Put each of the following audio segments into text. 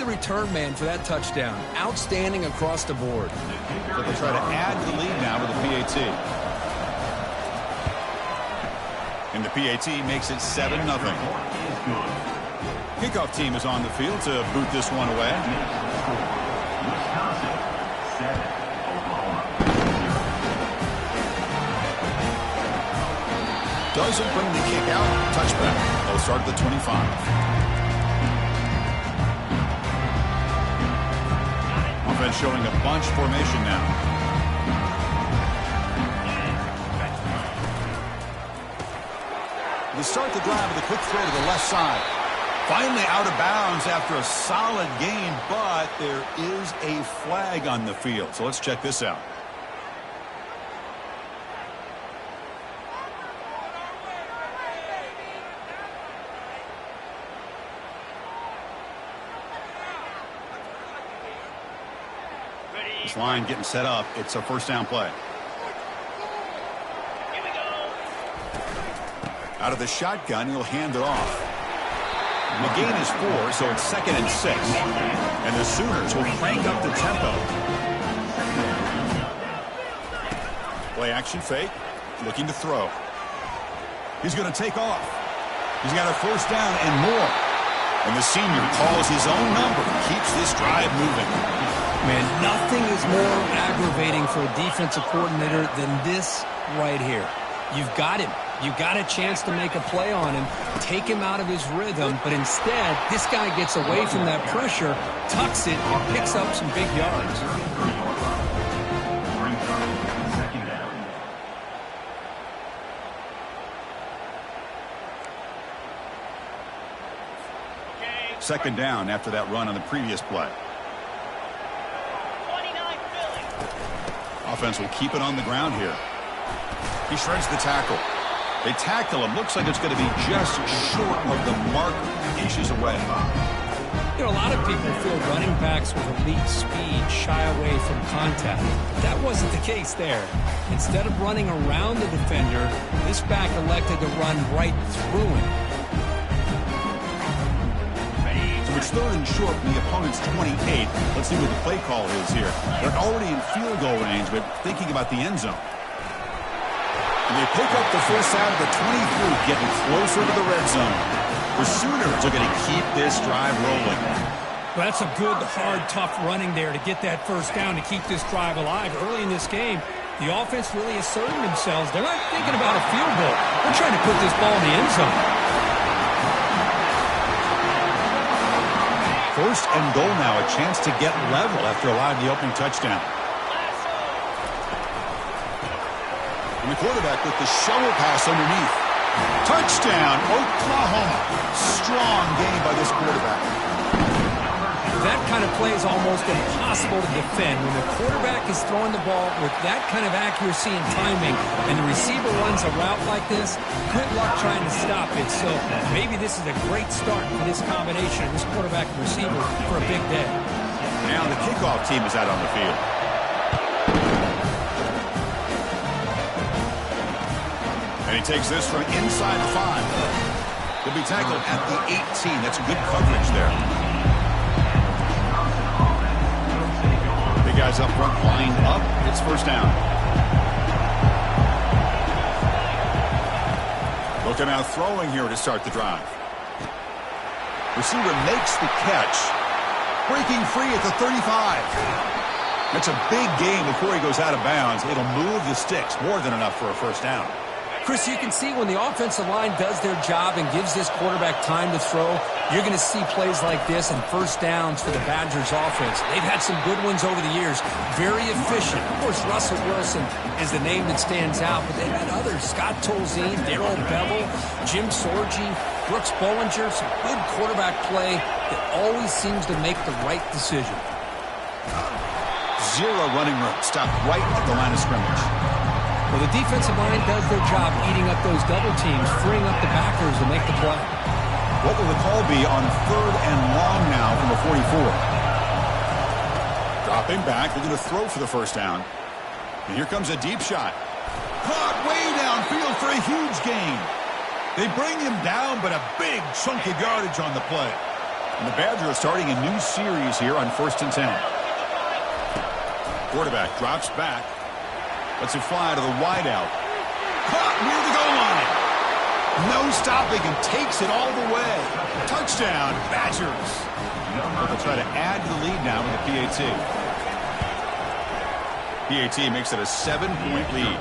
the return man for that touchdown. Outstanding across the board. So they'll try to add the lead now with the PAT. And the PAT makes it 7-0. Kickoff team is on the field to boot this one away. Doesn't bring the kick out. Touchback. They'll start at the 25. Offense showing a bunch formation now. They start the drive with a quick throw to the left side. Finally out of bounds after a solid gain, but there is a flag on the field. So let's check this out. This line getting set up. It's a first down play. Out of the shotgun, he'll hand it off. The gain is 4, so it's 2nd and 6. And the Sooners will crank up the tempo. Play action fake. Looking to throw. He's going to take off. He's got a first down and more. And the senior calls his own number. Keeps this drive moving. Man, nothing is more aggravating for a defensive coordinator than this right here. You've got him. You've got a chance to make a play on him, take him out of his rhythm, but instead, this guy gets away from that pressure, tucks it, and picks up some big yards. Second down after that run on the previous play. Offense will keep it on the ground here. He shreds the tackle. They tackle him. Looks like it's going to be just short of the mark, inches away. You know, a lot of people feel running backs with elite speed shy away from contact. That wasn't the case there. Instead of running around the defender, this back elected to run right through him. So it's 3rd and short from the opponent's 28. Let's see what the play call is here. They're already in field goal range, but thinking about the end zone. And they pick up the first out of the 23, getting closer to the red zone. The Sooners are going to keep this drive rolling. Well, that's a good, hard, tough running there to get that first down to keep this drive alive. Early in this game, the offense really asserted themselves. They're not thinking about a field goal. They're trying to put this ball in the end zone. First and goal now, a chance to get level after allowing the opening touchdown. And the quarterback with the shovel pass underneath. Touchdown, Oklahoma. Strong game by this quarterback. That kind of play is almost impossible to defend. When the quarterback is throwing the ball with that kind of accuracy and timing, and the receiver runs a route like this, good luck trying to stop it. So maybe this is a great start for this combination, this quarterback and receiver, for a big day. Now the kickoff team is out on the field. And he takes this from inside the 5. He'll be tackled at the 18. That's good coverage there. Big guys up front, lined up. It's first down. Looking out throwing here to start the drive. Receiver makes the catch. Breaking free at the 35. That's a big gain before he goes out of bounds. It'll move the sticks. More than enough for a first down. Chris, you can see when the offensive line does their job and gives this quarterback time to throw, you're going to see plays like this and first downs for the Badgers offense. They've had some good ones over the years. Very efficient. Of course, Russell Wilson is the name that stands out, but they've had others. Scott Tolzien, Darrell Bevel, Jim Sorgi, Brooks Bollinger. Some good quarterback play that always seems to make the right decision. Zero running room. Stopped right at the line of scrimmage. Well, the defensive line does their job eating up those double teams, freeing up the backers to make the play. What will the call be on 3rd and long now from the 44? Dropping back, they're going to throw for the first down. And here comes a deep shot. Caught way downfield for a huge gain. They bring him down, but a big chunk of yardage on the play. And the Badgers are starting a new series here on 1st and 10. Quarterback drops back. Lets it fly to the wideout. Caught near the goal line. No stopping and takes it all the way. Touchdown, Badgers. They'll try to add to the lead now with the PAT. PAT makes it a 7-point lead.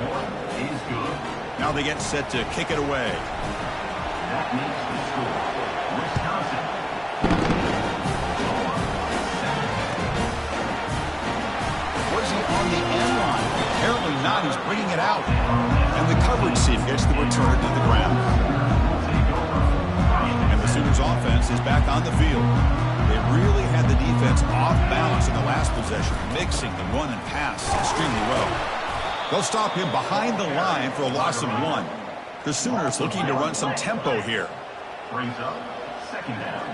Now they get set to kick it away. That makes the score. Wisconsin. Was he on the end line? Apparently not. He's bringing it out. And the coverage team gets the return to the ground. And the Sooners offense is back on the field. They really had the defense off balance in the last possession, mixing the run and pass extremely well. They'll stop him behind the line for a loss of 1. The Sooners looking to run some tempo here. Brings up 2nd down.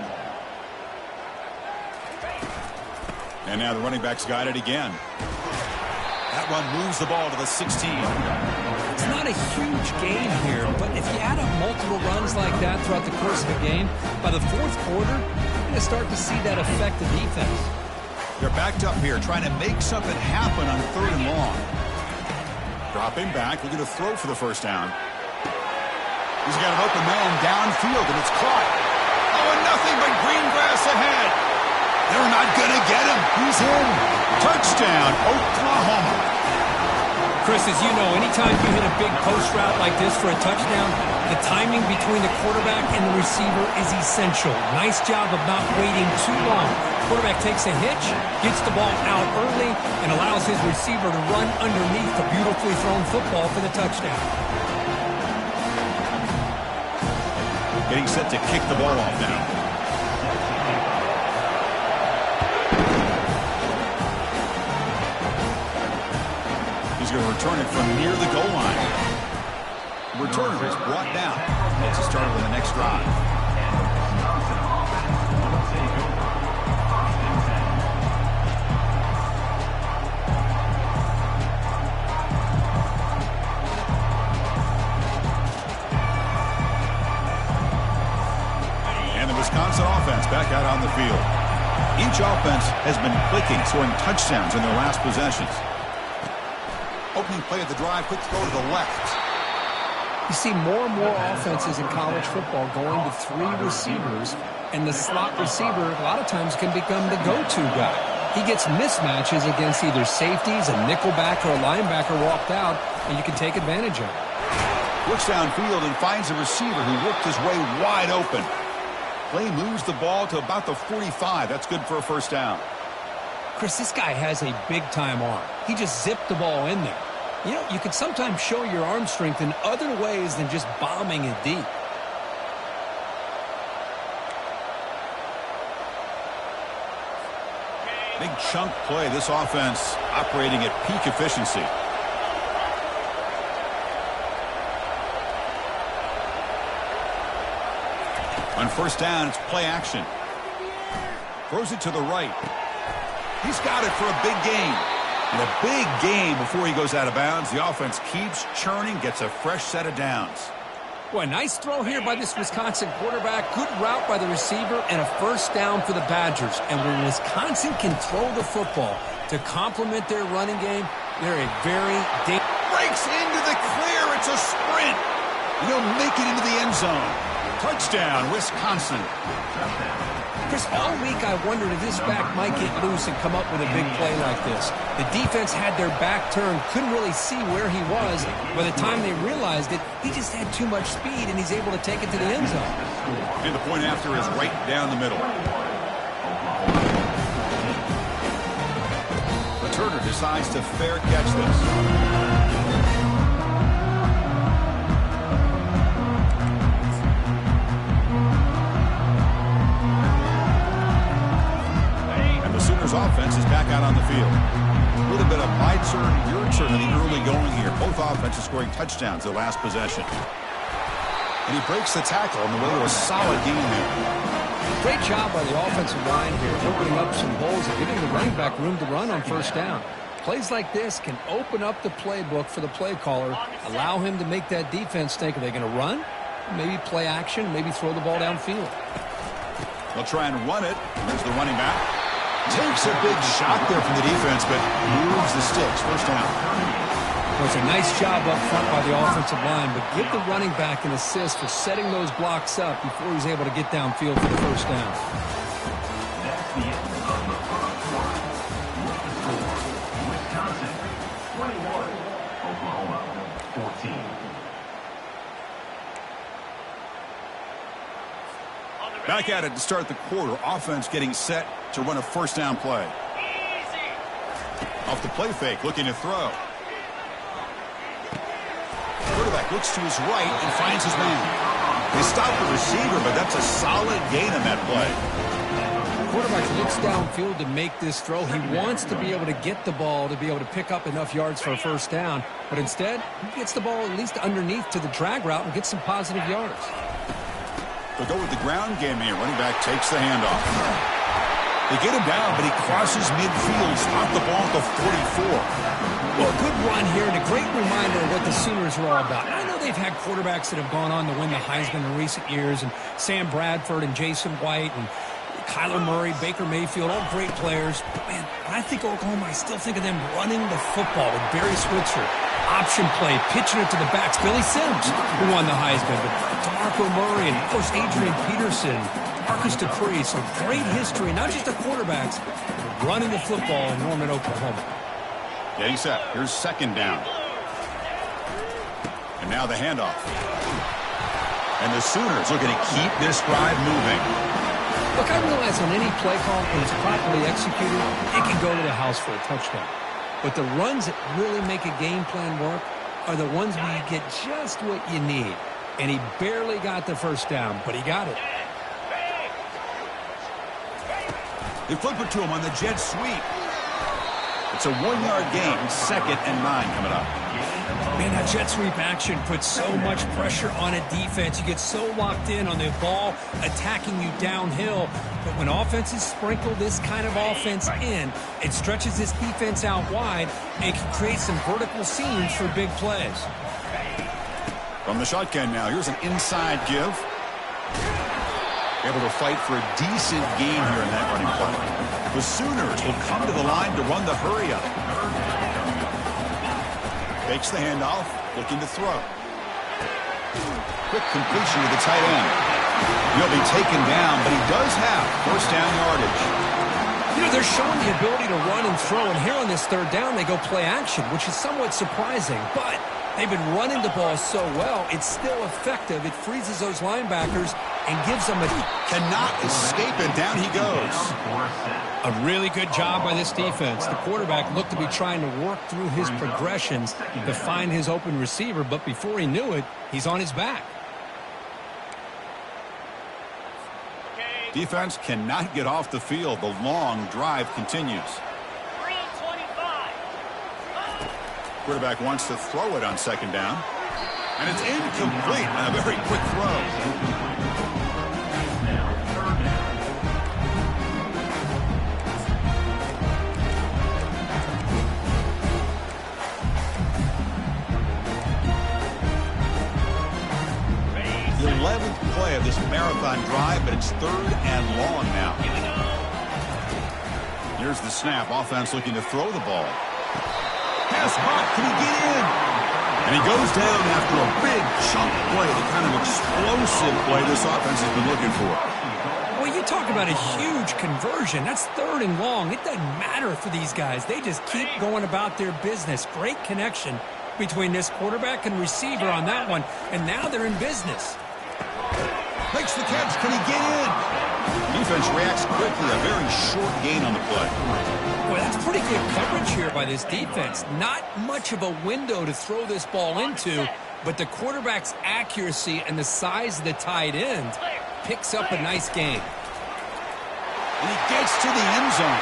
And now the running back's got it again. That run moves the ball to the 16. It's not a huge game here, but if you add up multiple runs like that throughout the course of a game, by the 4th quarter, you're going to start to see that affect the defense. They're backed up here, trying to make something happen on 3rd and long. Dropping back, looking to throw for the 1st down. He's got an open man downfield, and it's caught. Oh, and nothing but green grass ahead. They're not going to get him. He's in. Touchdown, Oklahoma. Chris, as you know, anytime you hit a big post route like this for a touchdown, the timing between the quarterback and the receiver is essential. Nice job of not waiting too long. Quarterback takes a hitch, gets the ball out early, and allows his receiver to run underneath the beautifully thrown football for the touchdown. Getting set to kick the ball off now. He's going to return it from near the goal line. Returner is brought down. It's a start on the next drive. And the Wisconsin offense back out on the field. Each offense has been clicking, scoring touchdowns in their last possessions. Opening play of the drive, quick throw to the left. You see more and more offenses in college football going to 3 receivers, and the slot receiver a lot of times can become the go-to guy. He gets mismatches against either safeties, a nickelback, or a linebacker walked out, and you can take advantage of it. Looks downfield and finds a receiver who worked his way wide open. Play moves the ball to about the 45. That's good for a 1st down. Chris, this guy has a big-time arm. He just zipped the ball in there. You know, you can sometimes show your arm strength in other ways than just bombing it deep. Big chunk play. This offense operating at peak efficiency. On 1st down, it's play action. Throws it to the right. He's got it for a big gain. And a big gain before he goes out of bounds. The offense keeps churning, gets a fresh set of downs. Boy, nice throw here by this Wisconsin quarterback. Good route by the receiver and a 1st down for the Badgers. And when Wisconsin can throw the football to complement their running game, they're a very breaks into the clear. It's a sprint. He'll make it into the end zone. Touchdown, Wisconsin. Chris, all week I wondered if this back might get loose and come up with a big play like this. The defense had their back turned, couldn't really see where he was. By the time they realized it, he just had too much speed, and he's able to take it to the end zone. And the point after is right down the middle. Returner decides to fair catch this. Offense is back out on the field. A little bit of my turn, your turn in the early going here. Both offenses scoring touchdowns their last possession. And he breaks the tackle on the way to a solid game here. Great job by the offensive line here, opening up some holes and giving the running back room to run on 1st down. Plays like this can open up the playbook for the play caller, allow him to make that defense think, are they going to run? Maybe play action, maybe throw the ball downfield. They'll try and run it. Here's the running back. Takes a big shot there from the defense, but moves the sticks. First down. Well, it's a nice job up front by the offensive line, but give the running back an assist for setting those blocks up before he's able to get downfield for the first down. That's the end of the first quarter. With the score, Wisconsin 21, Oklahoma 14. Back at it to start the quarter. Offense getting set to run a first down play. Off the play fake, looking to throw. Quarterback looks to his right and finds his man. They stop the receiver, but that's a solid gain on that play. The quarterback looks downfield to make this throw. He wants to be able to get the ball to be able to pick up enough yards for a first down, but instead, he gets the ball at least underneath to the drag route and gets some positive yards. They'll go with the ground game here. Running back takes the handoff. They get him down, but he crosses midfield. Stop the ball at the 44. Well, a good run here and a great reminder of what the Sooners are all about. I know they've had quarterbacks that have gone on to win the Heisman in recent years, and Sam Bradford and Jason White and Kyler Murray, Baker Mayfield, all great players. But, man, when I think Oklahoma, I still think of them running the football with Barry Switzer. Option play, pitching it to the backs. Billy Sims, who won the Heisman, but DeMarco Murray and, of course, Adrian Peterson, Marcus Dupree. So great history, not just of quarterbacks, but running the football in Norman, Oklahoma. Getting set. Here's second down. And now the handoff. And the Sooners looking to keep this drive moving. Look, I realize on any play call, when it's properly executed, it can go to the house for a touchdown. But the runs that really make a game plan work are the ones where you get just what you need. And he barely got the first down, but he got it. They flip it to him on the jet sweep. It's a 1-yard gain. 2nd and 9 coming up. Man, that jet sweep action puts so much pressure on a defense. You get so locked in on the ball attacking you downhill. But when offenses sprinkle this kind of offense in, it stretches this defense out wide. It can create some vertical seams for big plays. From the shotgun now, here's an inside give. Able to fight for a decent gain here in that running play. The Sooners will come to the line to run the hurry-up. Takes the handoff, looking to throw. Quick completion to the tight end. He'll be taken down, but he does have first down yardage. You know, they're showing the ability to run and throw, and here on this third down, they go play action, which is somewhat surprising. But they've been running the ball so well, it's still effective. It freezes those linebackers and gives them a... Cannot escape it. Down he goes. A really good job by this defense. The quarterback looked to be trying to work through his progressions to find his open receiver, but before he knew it, he's on his back. Defense cannot get off the field. The long drive continues. Quarterback wants to throw it on second down. And it's incomplete on a very quick throw. The 11th play of this marathon drive, but it's 3rd and long now. Here's the snap. Offense looking to throw the ball. Pass caught. Can he get in? And he goes down after a big chunk play, the kind of explosive play this offense has been looking for. Well, you talk about a huge conversion. That's 3rd and long. It doesn't matter for these guys. They just keep going about their business. Great connection between this quarterback and receiver on that one, and now they're in business. Makes the catch. Can he get in? Defense reacts quickly. A very short gain on the play. Well, that's pretty good coverage here by this defense. Not much of a window to throw this ball into, but the quarterback's accuracy and the size of the tight end picks up a nice gain. And he gets to the end zone.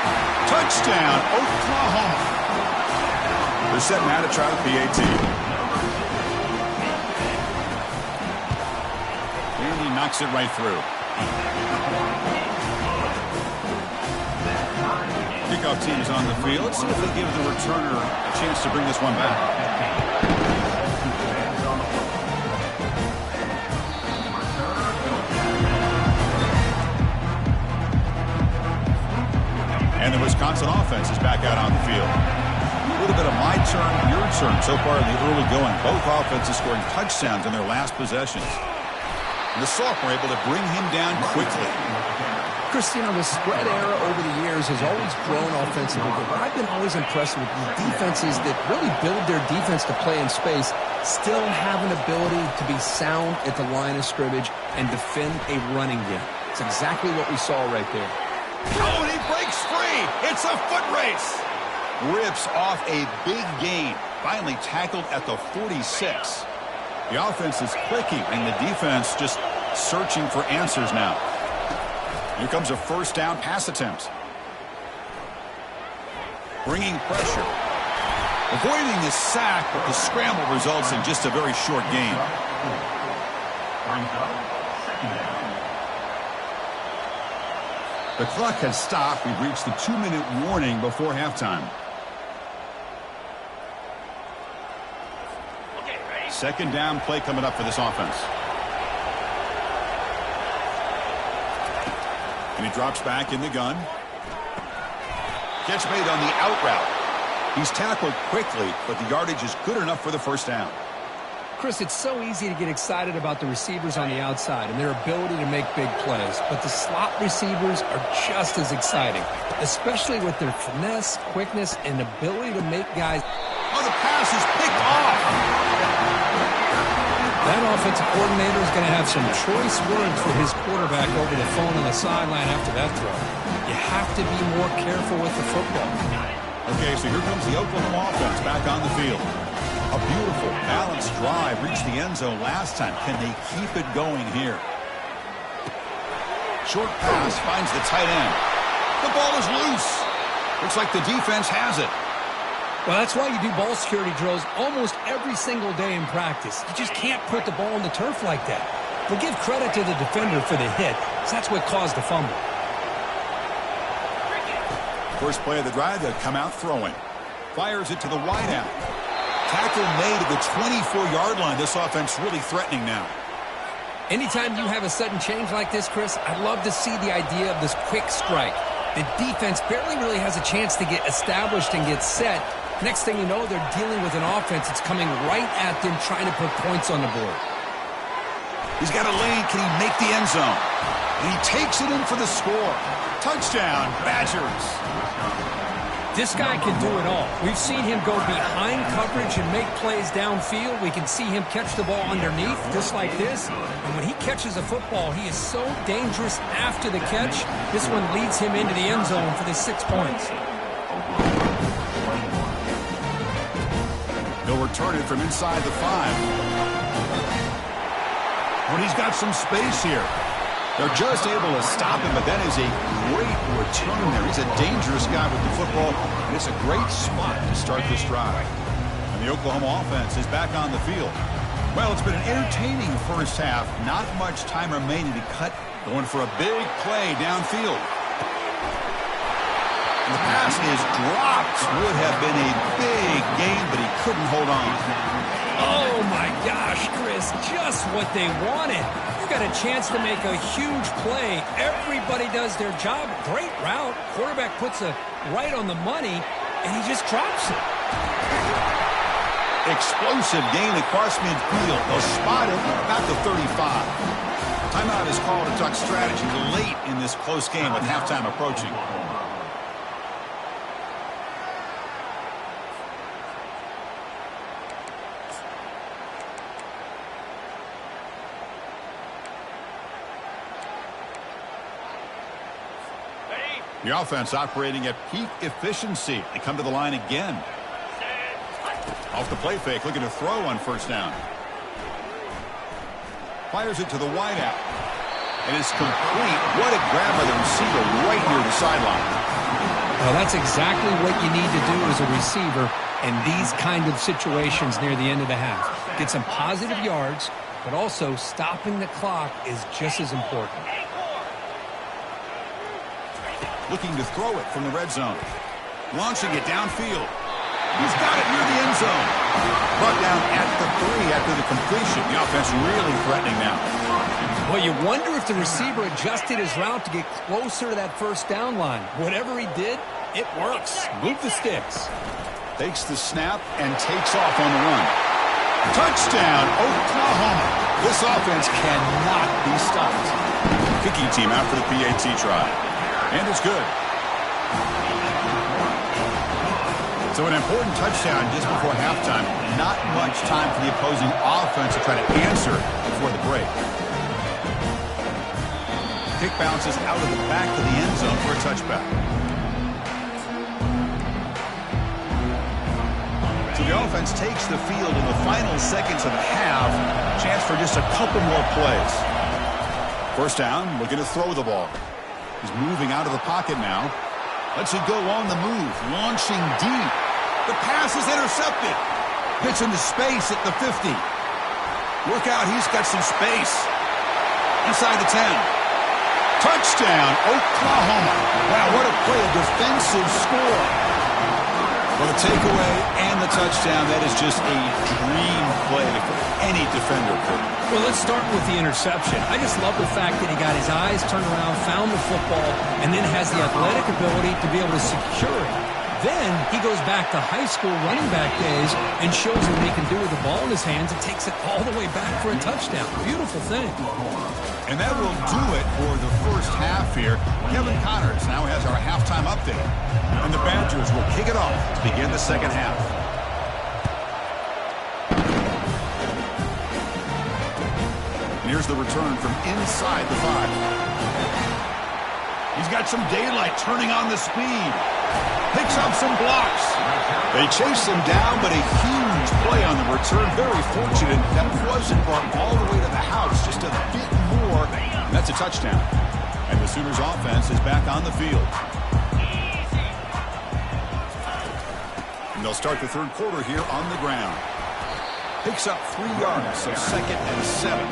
Touchdown, Oklahoma. They're setting out to try the PAT. And he knocks it right through. Kickoff team is on the field. Let's see if they give the returner a chance to bring this one back. And the Wisconsin offense is back out on the field. A little bit of my turn, your turn so far in the early going. Both offenses scoring touchdowns in their last possessions. And the sophomore able to bring him down quickly. Cristiano, the spread era over the years has always grown offensively, but I've been always impressed with the defenses that really build their defense to play in space, still have an ability to be sound at the line of scrimmage and defend a running game. It's exactly what we saw right there. Oh, and he breaks free. It's a foot race. Rips off a big gain. Finally tackled at the 46. The offense is clicking, and the defense just searching for answers now. Here comes a first down pass attempt. Bringing pressure. Avoiding the sack, but the scramble results in just a very short gain. The clock has stopped. We've reached the 2-minute warning before halftime. Second down play coming up for this offense. And he drops back in the gun. Catch made on the out route. He's tackled quickly, but the yardage is good enough for the first down. Chris, it's so easy to get excited about the receivers on the outside and their ability to make big plays, but the slot receivers are just as exciting, especially with their finesse, quickness, and ability to make guys. Oh, the pass is picked off. That offensive coordinator is going to have some choice words for his quarterback over the phone on the sideline after that throw. You have to be more careful with the football. Okay, so here comes the Oklahoma offense back on the field. A beautiful, balanced drive reached the end zone last time. Can they keep it going here? Short pass finds the tight end. The ball is loose. Looks like the defense has it. Well, that's why you do ball security drills almost every single day in practice. You just can't put the ball on the turf like that. But give credit to the defender for the hit, because that's what caused the fumble. First play of the drive, they'll come out throwing. Fires it to the wideout. Tackle made at the 24-yard line. This offense really threatening now. Anytime you have a sudden change like this, Chris, I'd love to see the idea of this quick strike. The defense barely really has a chance to get established and get set. Next thing you know, they're dealing with an offense that's coming right at them, trying to put points on the board. He's got a lane. Can he make the end zone? And he takes it in for the score. Touchdown, Badgers. This guy can do it all. We've seen him go behind coverage and make plays downfield. We can see him catch the ball underneath, just like this. And when he catches a football, he is so dangerous after the catch. This one leads him into the end zone for the 6 points. He'll return it from inside the 5. But he's got some space here. They're just able to stop him, but that is a great return there. He's a dangerous guy with the football, and it's a great spot to start this drive. And the Oklahoma offense is back on the field. Well, it's been an entertaining first half. Not much time remaining to cut, going for a big play downfield. And the pass is dropped. Would have been a big gain, but he couldn't hold on. Oh, my gosh, Chris, just what they wanted. You got a chance to make a huge play. Everybody does their job. Great route. Quarterback puts it right on the money, and he just drops it. Explosive gain across midfield. They'll spot him about the 35. Timeout is called to talk strategy late in this close game with halftime approaching. The offense operating at peak efficiency. They come to the line again. Off the play fake, looking to throw on first down. Fires it to the wideout. And it's complete. What a grab by the receiver right near the sideline. Well, that's exactly what you need to do as a receiver in these kind of situations near the end of the half. Get some positive yards, but also stopping the clock is just as important. Looking to throw it from the red zone. Launching it downfield. He's got it near the end zone. Brought down at the 3 after the completion. The offense really threatening now. Well, you wonder if the receiver adjusted his route to get closer to that first down line. Whatever he did, it works. Move the sticks. Takes the snap and takes off on the run. Touchdown, Oklahoma. This offense cannot be stopped. Kicking team out for the PAT try. And it's good. So an important touchdown just before halftime. Not much time for the opposing offense to try to answer before the break. Kick bounces out of the back of the end zone for a touchback. So the offense takes the field in the final seconds of the half. Chance for just a couple more plays. First down, looking to throw the ball. He's moving out of the pocket now. Lets it go on the move, launching deep. The pass is intercepted. Gets into space at the 50. Look out, he's got some space. Inside the 10. Touchdown, Oklahoma. Wow, what a play, a defensive score. Well, the takeaway and the touchdown, that is just a dream play for any defender. Well, let's start with the interception. I just love the fact that he got his eyes turned around, found the football, and then has the athletic ability to be able to secure it. Then he goes back to high school running back days and shows what he can do with the ball in his hands and takes it all the way back for a touchdown. Beautiful thing. And that will do it for the first half here. Kevin Connors now has our halftime update. And the Badgers will kick it off to begin the second half. And here's the return from inside the 5. He's got some daylight turning on the speed. Picks up some blocks. They chase him down, but a huge play on the return. Very fortunate that wasn't brought all the way to the house. Just a bit more. And that's a touchdown. And the Sooners offense is back on the field. And they'll start the third quarter here on the ground. Picks up 3 yards, so 2nd and 7.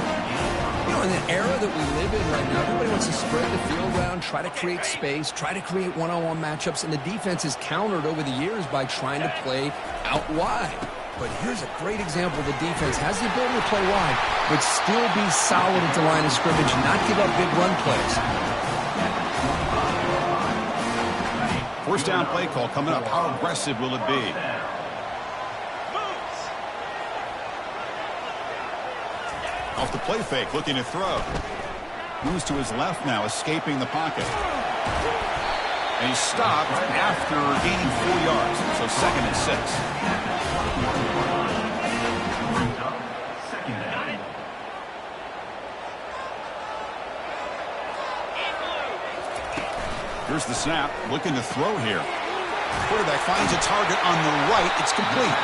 You know, in the era that we live in right now, everybody wants to spread the field around, try to create space, try to create one-on-one matchups, and the defense is countered over the years by trying to play out wide. But here's a great example. The defense has the ability to play wide, but still be solid at the line of scrimmage and not give up big run plays. First down play call coming up. How aggressive will it be? Off the play fake, looking to throw. Moves to his left now, escaping the pocket. And he's stopped after gaining 4 yards, so 2nd and 6. Here's the snap, looking to throw here. Quarterback finds a target on the right. It's complete.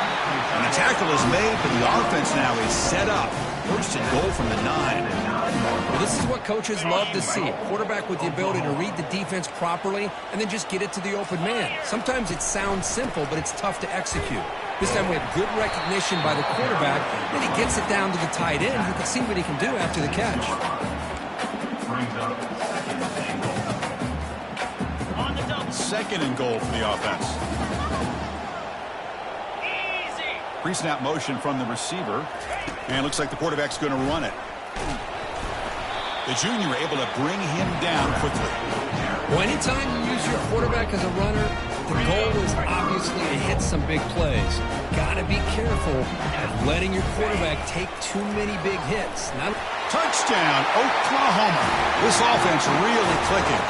And the tackle is made, but the offense now is set up. First and goal from the 9. Well, this is what coaches love to see. A quarterback with the ability to read the defense properly and then just get it to the open man. Sometimes it sounds simple, but it's tough to execute. This time we have good recognition by the quarterback. Then he gets it down to the tight end who can see what he can do after the catch. Second and goal for the offense. Pre-snap motion from the receiver. And looks like the quarterback's going to run it. The junior able to bring him down quickly. Well, anytime you use your quarterback as a runner, the goal is obviously to hit some big plays. Got to be careful of letting your quarterback take too many big hits. Touchdown, Oklahoma. This offense really clicking.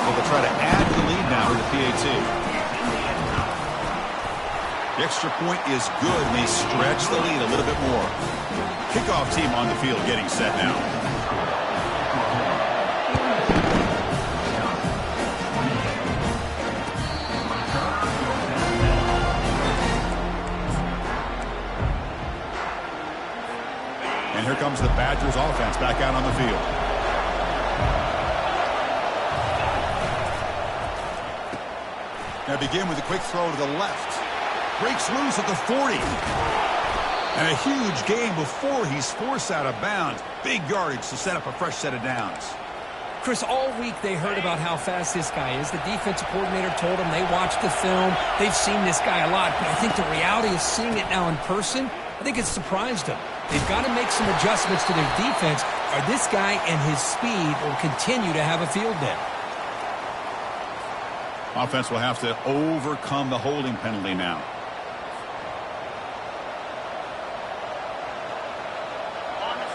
Well, they'll try to add to the lead now with the PAT. The extra point is good, and they stretch the lead a little bit more. Kickoff team on the field getting set now. And here comes the Badgers offense back out on the field. Now begin with a quick throw to the left. Breaks loose at the 40. And a huge gain before he's forced out of bounds. Big yardage to set up a fresh set of downs. Chris, all week they heard about how fast this guy is. The defensive coordinator told them they watched the film. They've seen this guy a lot, but I think the reality of seeing it now in person, I think it's surprised them. They've got to make some adjustments to their defense, or this guy and his speed will continue to have a field day. Offense will have to overcome the holding penalty now.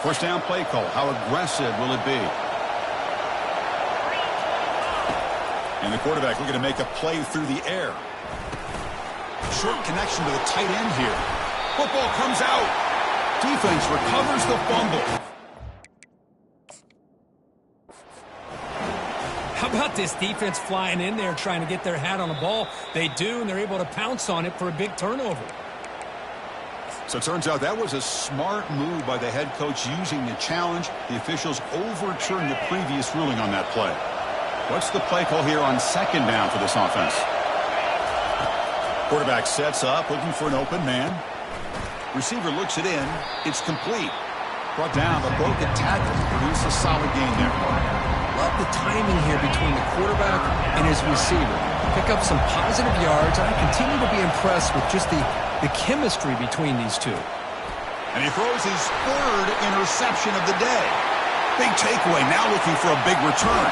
First down play call. How aggressive will it be? And the quarterback looking to make a play through the air. Short connection to the tight end here. Football comes out. Defense recovers the fumble. How about this defense flying in there trying to get their hat on the ball? They do, and they're able to pounce on it for a big turnover. So it turns out that was a smart move by the head coach using the challenge. The officials overturned the previous ruling on that play. What's the play call here on second down for this offense? Quarterback sets up, looking for an open man. Receiver looks it in. It's complete. Brought down, the broken tackle to produce a solid gain there. Love the timing here between the quarterback and his receiver. Pick up some positive yards, and I continue to be impressed with just the chemistry between these two. And he throws his third interception of the day. Big takeaway, now looking for a big return.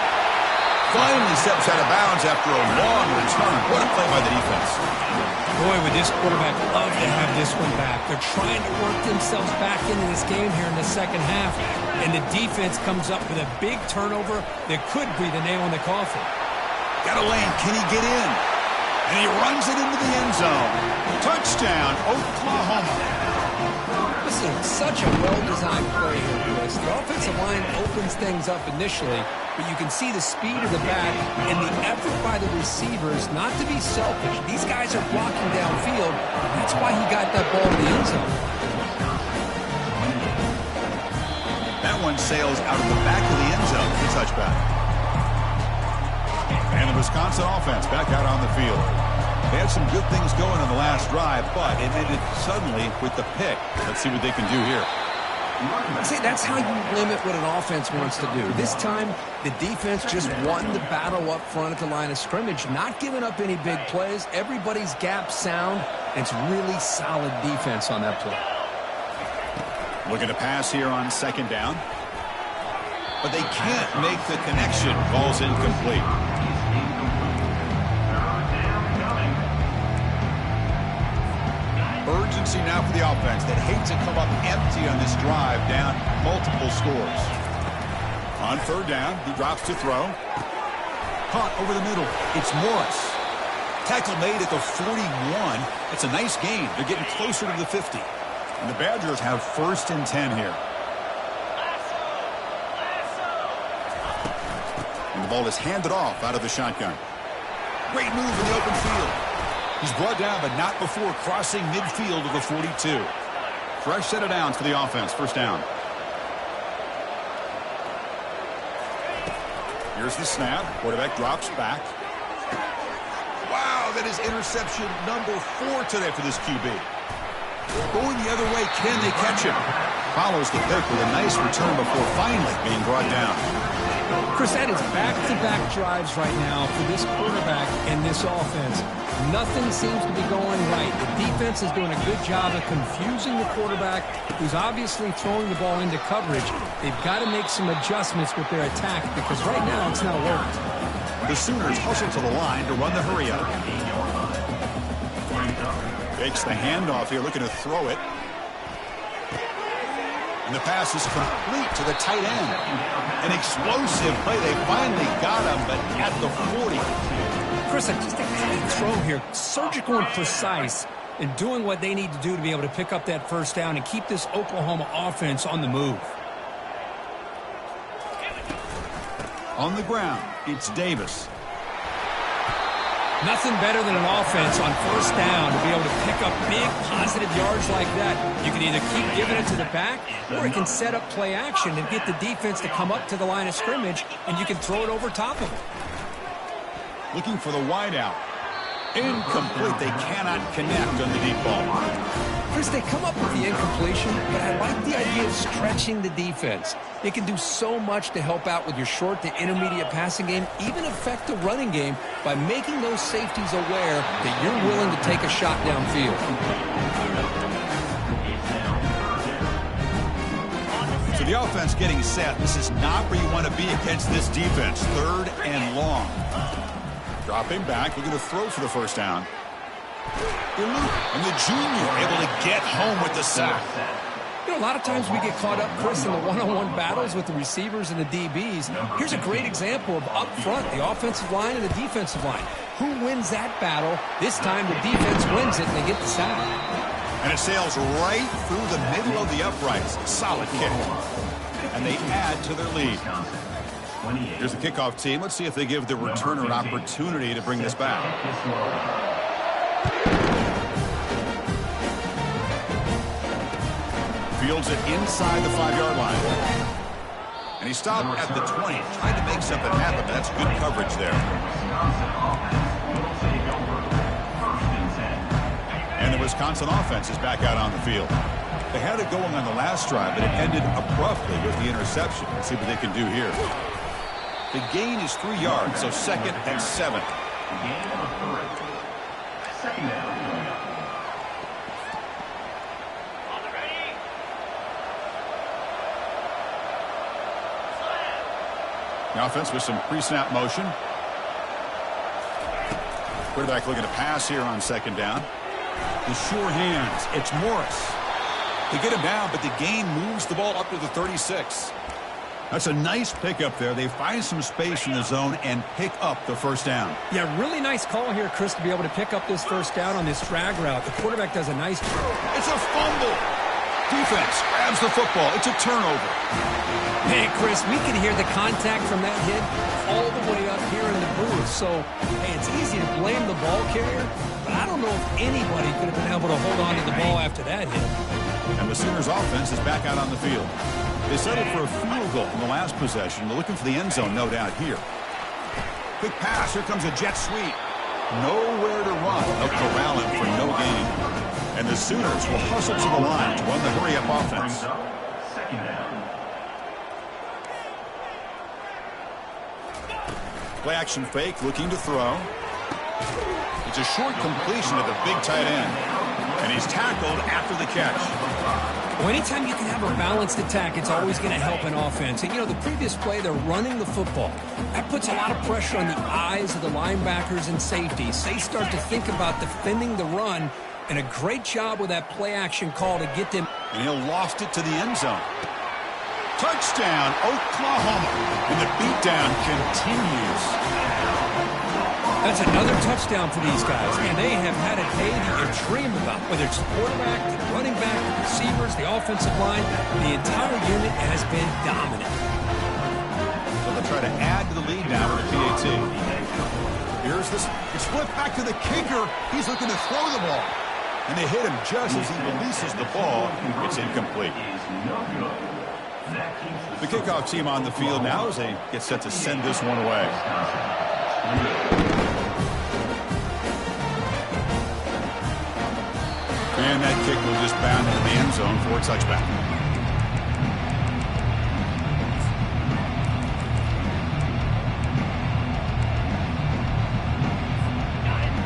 Finally steps out of bounds after a long return. What a play by the defense. Boy, would this quarterback love to have this one back. They're trying to work themselves back into this game here in the second half, and the defense comes up with a big turnover that could be the nail in the coffin. Got a lane. Can he get in? And he runs it into the end zone. Touchdown, Oklahoma. This is such a well-designed play here, Chris. The offensive line opens things up initially, but you can see the speed of the back and the effort by the receivers not to be selfish. These guys are blocking downfield. That's why he got that ball to the end zone. That one sails out of the back of the end zone. The touchback. And the Wisconsin offense back out on the field. They had some good things going on the last drive, but it ended suddenly with the pick. Let's see what they can do here. See, that's how you limit what an offense wants to do. This time, the defense just won the battle up front at the line of scrimmage, not giving up any big plays. Everybody's gap sound. It's really solid defense on that play. Looking to pass here on second down. But they can't make the connection. Ball's incomplete. Urgency now for the offense that hates to come up empty on this drive, down multiple scores. On third down, he drops to throw. Caught over the middle. It's Morris. Tackle made at the 41. It's a nice gain. They're getting closer to the 50. And the Badgers have first and 10 here. And the ball is handed off out of the shotgun. Great move in the open field. He's brought down, but not before crossing midfield of the 42. Fresh set of downs for the offense. First down. Here's the snap. Quarterback drops back. Wow, that is interception number 4 today for this QB. Going the other way, can they catch him? Follows the pick with a nice return before finally being brought down. Chris, that is back-to-back drives right now for this quarterback and this offense. Nothing seems to be going right. The defense is doing a good job of confusing the quarterback, who's obviously throwing the ball into coverage. They've got to make some adjustments with their attack because right now it's not working. The Sooners hustle to the line to run the hurry-up. Takes the handoff here, looking to throw it. And the pass is complete to the tight end. An explosive play. They finally got him, but at the 40. Chris, just a great throw here. Surgical and precise in doing what they need to do to be able to pick up that first down and keep this Oklahoma offense on the move. On the ground, it's Davis. Nothing better than an offense on first down to be able to pick up big positive yards like that. You can either keep giving it to the back, or it can set up play action and get the defense to come up to the line of scrimmage, and you can throw it over top of it. Looking for the wide out. Incomplete. They cannot connect on the deep ball. Chris, they come up with the incompletion, but I like the idea of stretching the defense. It can do so much to help out with your short to intermediate passing game, even affect the running game by making those safeties aware that you're willing to take a shot downfield. So the offense getting set. This is not where you want to be against this defense. 3rd and long. Dropping back, looking to throw for the first down. And the junior able to get home with the sack. You know, a lot of times we get caught up, Chris, in the one-on-one battles with the receivers and the DBs. Here's a great example of up front, the offensive line and the defensive line. Who wins that battle? This time the defense wins it and they get the sack. And it sails right through the middle of the uprights. Solid kick. And they add to their lead. Here's the kickoff team. Let's see if they give the returner an opportunity to bring this back. Fields it inside the 5-yard line. And he stopped at the 20, trying to make something happen. That's good coverage there. And the Wisconsin offense is back out on the field. They had it going on the last drive, but it ended abruptly with the interception. Let's see what they can do here. The gain is 3 yards, so 2nd and 7. Second down. The offense with some pre-snap motion. Quarterback looking to pass here on 2nd down. The sure hands. It's Morris. They get him down, but the gain moves the ball up to the 36. That's a nice pickup there. They find some space in the zone and pick up the first down. Yeah, really nice call here, Chris, to be able to pick up this first down on this drag route. The quarterback does a nice job. It's a fumble. Defense grabs the football. It's a turnover. Hey, Chris, we can hear the contact from that hit all the way up here in the booth. So, hey, it's easy to blame the ball carrier, but I don't know if anybody could have been able to hold on to the ball after that hit. And the Sooners offense is back out on the field. They settled for a field goal in the last possession. They're looking for the end zone, no doubt, here. Quick pass. Here comes a jet sweep. Nowhere to run. They'll corral him for no gain. And the Sooners will hustle to the line to run the hurry-up offense. Second down. Play action fake, looking to throw. It's a short completion to the big tight end. And he's tackled after the catch. Well, anytime you can have a balanced attack, it's always going to help an offense. And, you know, the previous play, they're running the football. That puts a lot of pressure on the eyes of the linebackers and safeties. They start to think about defending the run, and a great job with that play-action call to get them. And he'll loft it to the end zone. Touchdown, Oklahoma. And the beatdown continues. That's another touchdown for these guys. And they have had a day that you dream about. Whether it's the quarterback, the running back, the receivers, the offensive line, the entire unit has been dominant. So they'll try to add to the lead now with the PAT. Here's this. It's flipped back to the kicker. He's looking to throw the ball. And they hit him just as he releases the ball. It's incomplete. The kickoff team on the field now as they get set to send this one away. And that kick will just bound into the end zone for a touchback.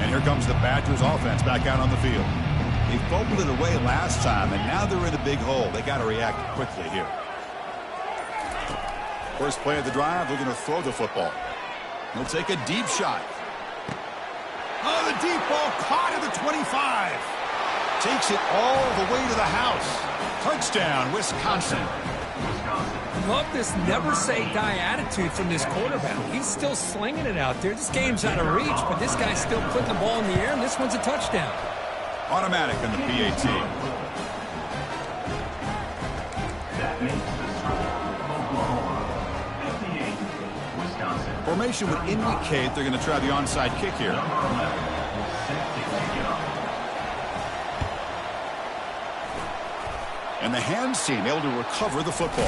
And here comes the Badgers offense back out on the field. They fumbled it away last time, and now they're in a big hole. They got to react quickly here. First play of the drive, they're going to throw the football. He'll take a deep shot. Oh, the deep ball caught at the 25. Takes it all the way to the house. Touchdown, Wisconsin. Love this never-say-die attitude from this quarterback. He's still slinging it out there. This game's out of reach, but this guy's still putting the ball in the air, and this one's a touchdown. Automatic in the PAT. That makes the score. Oklahoma 58, Wisconsin. Formation would indicate they're going to try the onside kick here. And the hands team able to recover the football.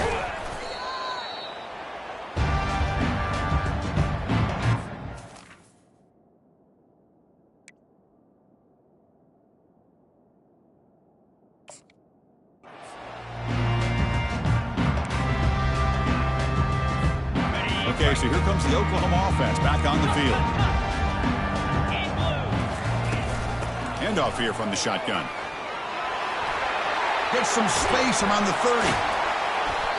Okay, so here comes the Oklahoma offense back on the field. Handoff here from the shotgun. Gets some space around the 30.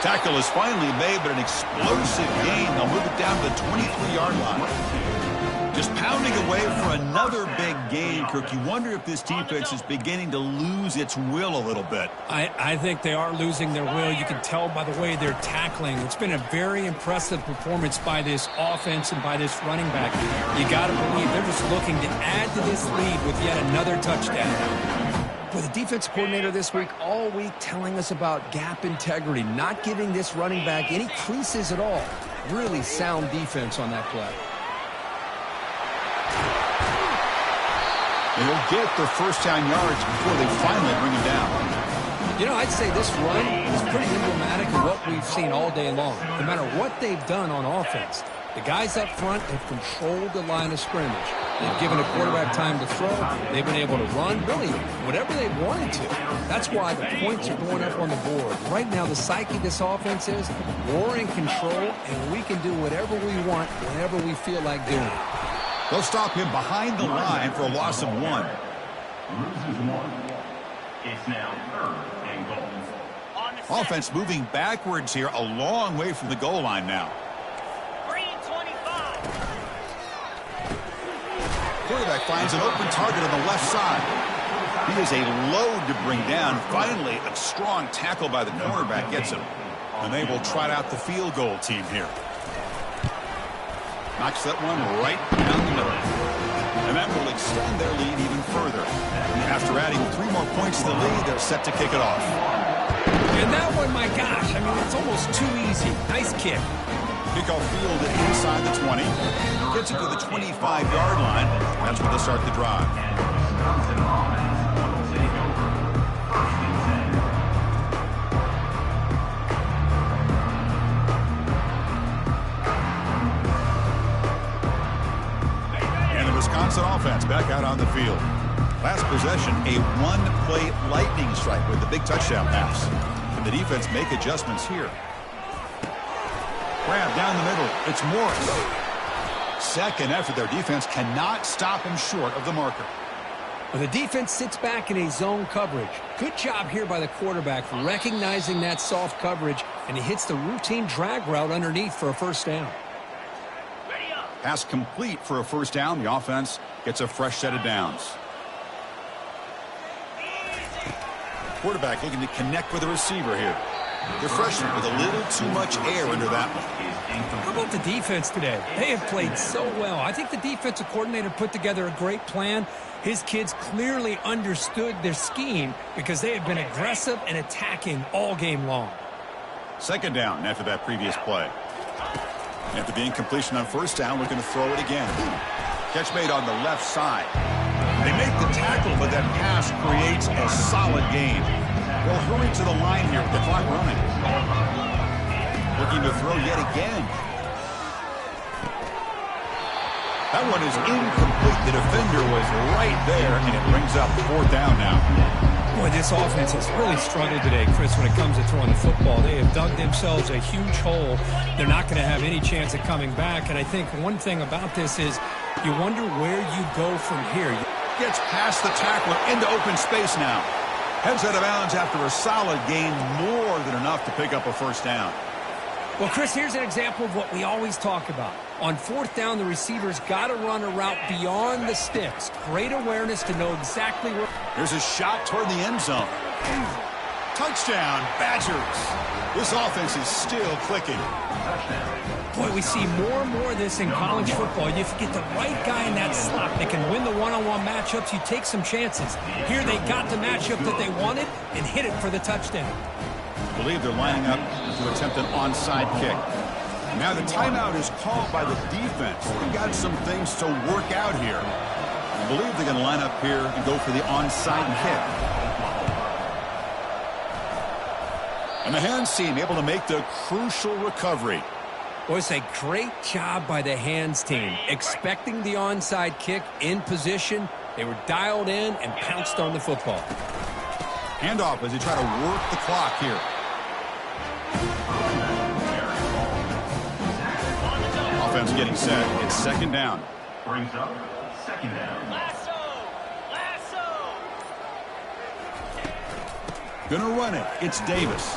Tackle is finally made, but an explosive gain. They'll move it down to the 23-yard line. Just pounding away for another big gain, Kirk. You wonder if this defense is beginning to lose its will a little bit. I think they are losing their will. You can tell by the way they're tackling. It's been a very impressive performance by this offense and by this running back. You got to believe they're just looking to add to this lead with yet another touchdown. With the defense coordinator this week, all week telling us about gap integrity, not giving this running back any creases at all. Really sound defense on that play. They'll get their first down yards before they finally bring him down. You know, I'd say this run is pretty emblematic of what we've seen all day long. No matter what they've done on offense, the guys up front have controlled the line of scrimmage. They've given a quarterback time to throw. They've been able to run, really, whatever they wanted to. That's why the points are going up on the board. Right now, the psyche of this offense is we're in control, and we can do whatever we want whenever we feel like doing it. They'll stop him behind the line for a loss of 1. Loses 1. It's now 3rd and goal. Offense moving backwards here, a long way from the goal line now. Quarterback finds an open target on the left side. He is a load to bring down. Finally, a strong tackle by the cornerback gets him. And they will trot out the field goal team here. Knocks that one right down the middle. And that will extend their lead even further. After adding 3 more points to the lead, they're set to kick it off. And that one, my gosh, I mean, it's almost too easy. Nice kick. Kickoff fielded inside the 20. Gets it to the 25-yard line. That's where they start the drive. And the Wisconsin offense back out on the field. Last possession, a one-play lightning strike with the big touchdown pass. And the defense make adjustments here. Grab down the middle. It's Morris. Second effort. Their defense cannot stop him short of the marker. Well, the defense sits back in a zone coverage. Good job here by the quarterback recognizing that soft coverage, and he hits the routine drag route underneath for a first down. Pass complete for a first down. The offense gets a fresh set of downs. Quarterback looking to connect with the receiver here. The freshman with a little too much air under that one. How about the defense today? They have played so well. I think the defensive coordinator put together a great plan. His kids clearly understood their scheme because they have been aggressive and attacking all game long. Second down after that previous play. After the incompletion on first down, looking to throw it again. Catch made on the left side. They make the tackle, but that pass creates a solid gain. They'll hurry to the line here with the clock running. Looking to throw yet again. That one is incomplete. The defender was right there, and it brings up 4th down now. Boy, this offense has really struggled today, Chris, when it comes to throwing the football. They have dug themselves a huge hole. They're not going to have any chance of coming back. And I think one thing about this is you wonder where you go from here. Gets past the tackler into open space now. Heads out of bounds after a solid gain, more than enough to pick up a first down. Well, Chris, here's an example of what we always talk about. On 4th down, the receiver's got to run a route beyond the sticks. Great awareness to know exactly where. Here's a shot toward the end zone. Touchdown, Badgers. This offense is still clicking. Boy, we see more and more of this in college football. If you get the right guy in that slot, they can win the one-on-one matchups. You take some chances. Here they got the matchup that they wanted and hit it for the touchdown. I believe they're lining up to attempt an onside kick. Now the timeout is called by the defense. They've got some things to work out here. I believe they're going to line up here and go for the onside kick. And the hands team able to make the crucial recovery. Boy, it's a great job by the hands team. Expecting the onside kick in position. They were dialed in and pounced on the football. Handoff as they try to work the clock here. offense getting set. It's second down. Brings up second down. Gonna run it. It's Davis.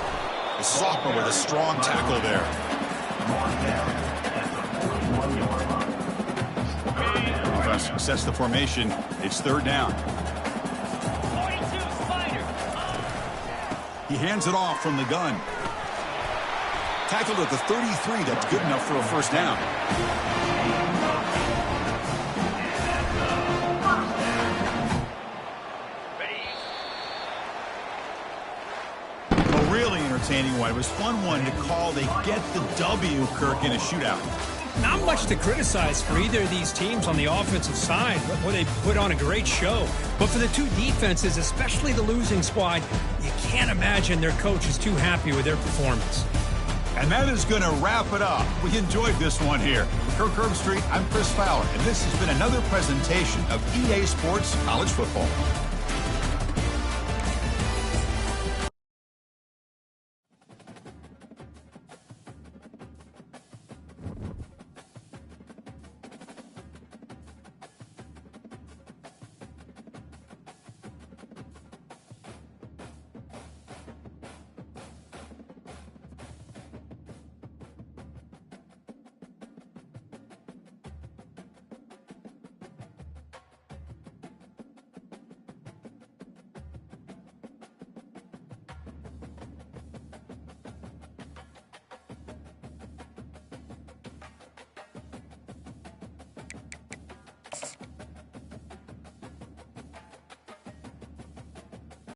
The sophomore with a strong tackle there. Mark down at the 41-yard line. Third down. Offense sets the formation. It's third down. 42 Spider. He hands it off from the gun. Tackled at the 33. That's good enough for a first down. A really entertaining one. It was fun one to call. They get the W, Kirk, in a shootout. Not much to criticize for either of these teams on the offensive side, where they put on a great show. But for the two defenses, especially the losing squad, you can't imagine their coach is too happy with their performance. And that is going to wrap it up. We enjoyed this one here. Kirk Herbstreit, I'm Chris Fowler, and this has been another presentation of EA Sports College Football.